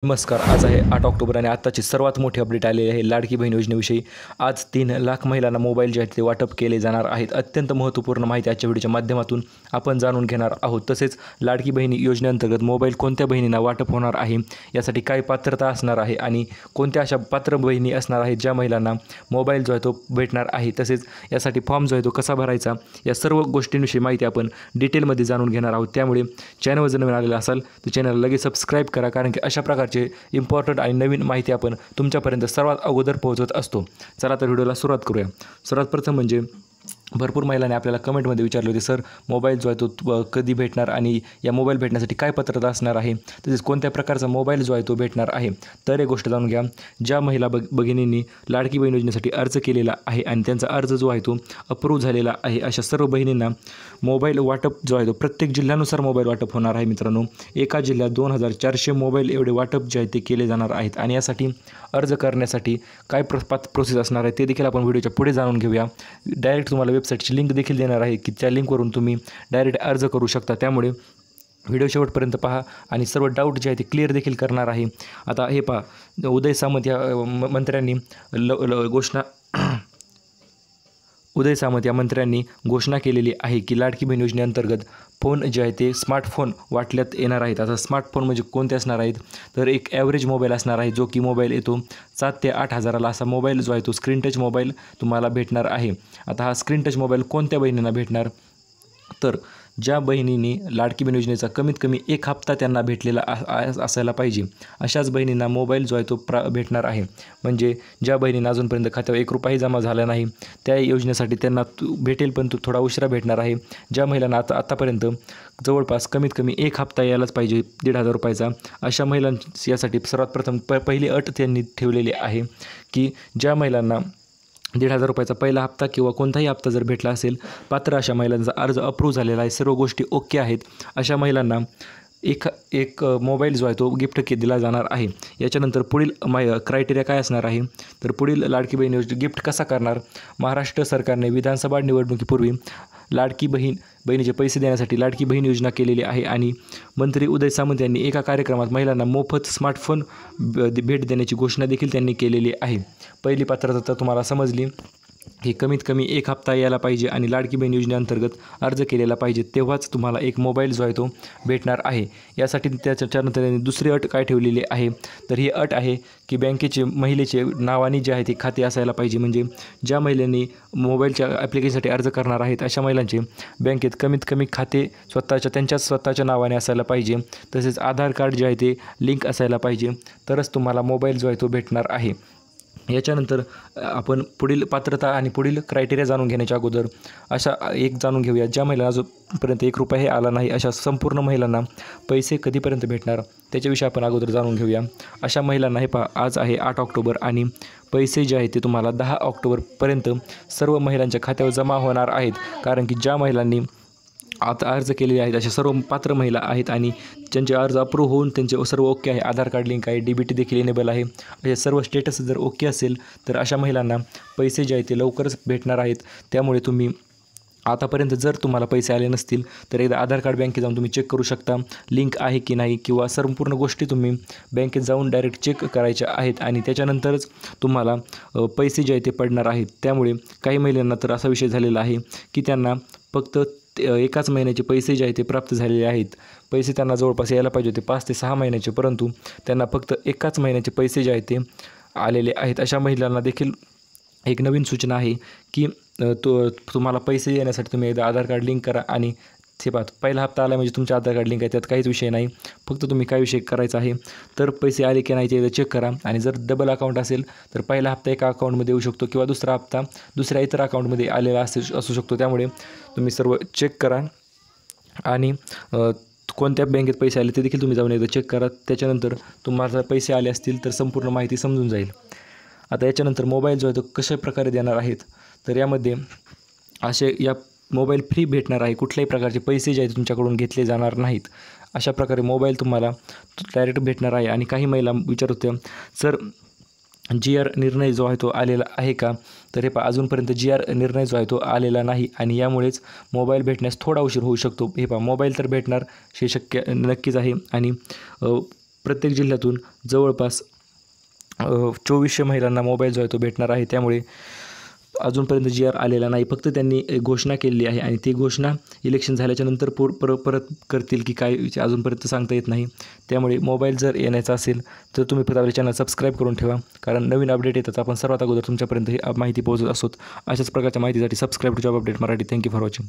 नमस्कार. आज आहे 8 ऑक्टोबर आणि आत्ताची सर्वात मोठी अपडेट आलेली आहे लाडकी बहीण योजनेविषयी. आज 3 लाख महिलांना मोबाईल जे आहेत ते वाटप केले जाणार आहेत. अत्यंत महत्त्वपूर्ण माहिती आजच्या व्हिडिओच्या माध्यमातून आपण जाणून घेणार आहोत. तसेच लाडकी बहीण योजनेअंतर्गत मोबाईल कोणत्या बहिणींना वाटप होणार आहे, यासाठी काय पात्रता असणार आहे आणि कोणत्या अशा पात्र बहिणी असणार आहेत ज्या महिलांना मोबाईल जो आहे तो भेटणार आहे. तसेच यासाठी फॉर्म जो आहे तो कसा भरायचा, या सर्व गोष्टींविषयी माहिती आपण डिटेलमध्ये जाणून घेणार आहोत. त्यामुळे चॅनलवर जर नवीन आलेला असाल तर चॅनलला लगेच सबस्क्राईब करा, कारण की अशा प्रकारचे इम्पॉर्टंट आणि नवीन माहिती आपण तुमच्यापर्यंत सर्वात अगोदर पोहोचवत असतो. चला तर व्हिडिओला सुरुवात करूया. सर्वात प्रथम म्हणजे भरपूर महिलांनी आपल्याला कमेंटमध्ये विचारले होते, सर मोबाईल जो आहे तो कधी भेटणार आणि या मोबाईल भेटण्यासाठी काय पात्रता असणार आहे, तसेच कोणत्या प्रकारचा मोबाईल जो आहे तो भेटणार आहे. तर एक गोष्ट जाणून घ्या. ज्या महिला भगिनींनी लाडकी बहीण योजनेसाठी अर्ज केलेला आहे आणि त्यांचा अर्ज जो आहे तो अप्रूव्ह झालेला आहे, अशा सर्व बहिणींना मोबाईल वाटप जो आहे तो प्रत्येक जिल्ह्यानुसार मोबाईल वाटप होणार आहे. मित्रांनो, एका जिल्ह्यात 2400 मोबाईल एवढे वाटप जे आहे ते केले जाणार आहेत. आणि यासाठी अर्ज करण्यासाठी काय प्रोसेस असणार आहे ते देखील आपण व्हिडिओच्या पुढे जाणून घेऊया. डायरेक्ट तुम्हाला वेबसाईटची लिंक देखील देणार आहे की त्या लिंकवरून तुम्ही डायरेक्ट अर्ज करू शकता. त्यामुळे व्हिडिओ शेवटपर्यंत पहा आणि सर्व डाऊट जे आहे ते क्लिअर देखील करणार आहे. आता हे पहा, उदय सामंत या मंत्र्यांनी घोषणा केलेली आहे की लाडकी बहीण योजनेअंतर्गत फोन जे आहे ते स्मार्टफोन वाटण्यात येणार आहेत. आता स्मार्टफोन म्हणजे कोणते असणार आहेत, तर एक ॲव्हरेज मोबाईल असणार आहे, जो की मोबाईल येतो 7 ते 8 हजाराला. असा मोबाईल जो आहे तो स्क्रीन टच मोबाईल तुम्हाला भेटणार आहे. आता हा स्क्रीन टच मोबाईल कोणत्या बहिणींना भेटणार, तर ज्या बहिणींनी लाडकी बहीण योजनेचा कमीत कमी 1 हप्ता त्यांना भेटलेला असायला पाहिजे, अशाच बहिणींना मोबाईल जो आहे तो भेटणार आहे. म्हणजे ज्या बहिणींना अजूनपर्यंत खात्यावर 1 रुपयाही जमा झाला नाही, त्या योजनेसाठी त्यांना भेटेल, पण तो थोडा उशिरा भेटणार आहे. ज्या महिलांना आतापर्यंत जवळपास कमीत कमी 1 हप्ता यायलाच पाहिजे 1,500 रुपयाचा, अशा महिलांची यासाठी सर्वात प्रथम पहिली अट त्यांनी ठेवलेली आहे की ज्या महिलांना 1,500 रुपयाचा पहिला हप्ता किंवा कोणताही हप्ता जर भेटला असेल, पात्र अशा महिलांचा अर्ज अप्रूव्ह झालेला आहे, सर्व गोष्टी ओके आहेत, अशा महिलांना एक मोबाईल जो आहे तो गिफ्ट दिला जाणार आहे. याच्यानंतर पुढील क्रायटेरिया काय असणार आहे, तर पुढील लाडकी बहीण योजना गिफ्ट कसा करणार. महाराष्ट्र सरकारने विधानसभा निवडणुकीपूर्वी लाडकी बहिणीचे पैसे देण्यासाठी लाडकी बहीण योजना केलेली आहे आणि मंत्री उदय सामंत यांनी एका कार्यक्रमात महिलांना मोफत स्मार्टफोन भेट देण्याची घोषणा देखील त्यांनी केलेली आहे. पहिली पात्रता तर तुम्हाला समजली की कमीत कमी 1 हप्ता यायला पाहिजे आणि लाडकी बहीण योजनेअंतर्गत अर्ज केलेला पाहिजे, तेव्हाच तुम्हाला एक मोबाईल जो आहे तो भेटणार आहे. यासाठी त्याच्यानंतर त्यांनी दुसरी अट काय ठेवलेली आहे, तर ही अट आहे की बँकेचे महिलेचे नावाने जे आहे ते खाते असायला पाहिजे. म्हणजे ज्या महिलांनी मोबाईलच्या ॲप्लिकेशनसाठी अर्ज करणार आहेत, अशा महिलांचे बँकेत कमीत कमी खाते त्यांच्याच स्वतःच्या नावाने असायला पाहिजे. तसेच आधार कार्ड जे आहे ते लिंक असायला पाहिजे, तरच तुम्हाला मोबाईल जो आहे तो भेटणार आहे. याच्यानंतर आपण पुढील पात्रता आणि पुढील क्रायटेरिया जाणून घेण्याच्या अगोदर अशा एक जाणून घेऊया, ज्या महिलांना अजूनपर्यंत 1 रुपयाही आला नाही, अशा संपूर्ण महिलांना पैसे कधीपर्यंत भेटणार त्याच्याविषयी आपण अगोदर जाणून घेऊया. अशा महिलांना हे पहा, आज आहे 8 ऑक्टोबर आणि पैसे जे आहेत ते तुम्हाला 10 ऑक्टोबरपर्यंत सर्व महिलांच्या खात्यावर जमा होणार आहेत. कारण की ज्या महिलांनी आता अर्ज केलेले आहेत अशा सर्व पात्र महिला आहेत आणि ज्यांचे अर्ज अप्रूव्ह होऊन त्यांचे सर्व ओके आहे, आधार कार्ड लिंक आहे, DBT देखील इनेबल आहे, असे सर्व स्टेटस जर ओके असेल तर अशा महिलांना पैसे जे आहेत ते लवकरच भेटणार आहेत. त्यामुळे तुम्ही आतापर्यंत जर तुम्हाला पैसे आले नसतील तर एकदा आधार कार्ड बँकेत जाऊन तुम्ही चेक करू शकता, लिंक आहे की नाही, किंवा संपूर्ण गोष्टी तुम्ही बँकेत जाऊन डायरेक्ट चेक करायच्या आहेत आणि त्याच्यानंतरच तुम्हाला पैसे जे आहेत ते पडणार आहेत. त्यामुळे काही महिलांना तर असा विषय झालेला आहे की त्यांना फक्त एकाच महिन्याचे पैसे जे आहेत ते प्राप्त झालेले आहेत. पैसे त्यांना जवळपास यायला पाहिजे होते 5 ते 6 महिन्याचे, परंतु त्यांना फक्त एकाच महिन्याचे पैसे जे आहेत ते आलेले आहेत. अशा महिलांना देखील एक नवीन सूचना आहे की तुम्हाला पैसे येण्यासाठी तुम्ही एकदा आधार कार्ड लिंक करा आणि ते पाहत पहिला हप्ता आला म्हणजे तुमच्या आधार कार्ड लिंक आहे, त्यात काहीच विषय नाही. फक्त तुम्ही काय विषय करायचा आहे, तर पैसे आले की नाही ते एकदा चेक करा. आणि जर डबल अकाउंट असेल तर पहिला हप्ता एका अकाउंटमध्ये येऊ शकतो किंवा दुसरा हप्ता दुसऱ्या इतर अकाउंटमध्ये आलेला असू शकतो. त्यामुळे तुम्ही सर्व चेक करा आणि कोणत्या बँकेत पैसे आले ते देखील तुम्ही जाऊन एकदा चेक करा. त्याच्यानंतर तुम्हाला पैसे आले असतील तर संपूर्ण माहिती समजून जाईल. आता याच्यानंतर मोबाईल जो आहे तो कशा प्रकारे देणार आहेत, तर यामध्ये या मोबाईल फ्री भेटणार आहे, कुठल्याही प्रकारचे पैसे जे आहेत तुमच्याकडून घेतले जाणार नाहीत. अशा प्रकारे मोबाईल तुम्हाला डायरेक्ट भेटणार आहे. आणि काही महिला विचारत होत्या, सर GR निर्णय जो आहे तो आलेला आहे का, तर हे पहा अजूनपर्यंत GR निर्णय जो आहे तो आलेला नाही आणि यामुळेच मोबाईल भेटण्यास थोडा उशीर होऊ शकतो. हे पहा मोबाईल तर भेटणार हे शक्य नक्कीच आहे आणि प्रत्येक जिल्ह्यातून जवळपास 2400 महिलांना मोबाईल जो आहे तो भेटणार आहे. त्यामुळे अजूनपर्यंत GR आलेला नाही, फक्त त्यांनी एक घोषणा केलेली आहे आणि ती घोषणा इलेक्शन झाल्याच्या नंतर परत करतील की काय अजूनपर्यंत सांगता येत नाही. त्यामुळे मोबाईल जर येण्याचा असेल तर तुम्ही फक्त आपले चॅनल सबस्क्राईब करून ठेवा, कारण नवीन अपडेट येतात आपण सर्वात अगोदर तुमच्यापर्यंत ही माहिती पोहोचत असतो. अशाच प्रकारच्या माहितीसाठी subscribe to job update Marathi. Thank you for watching.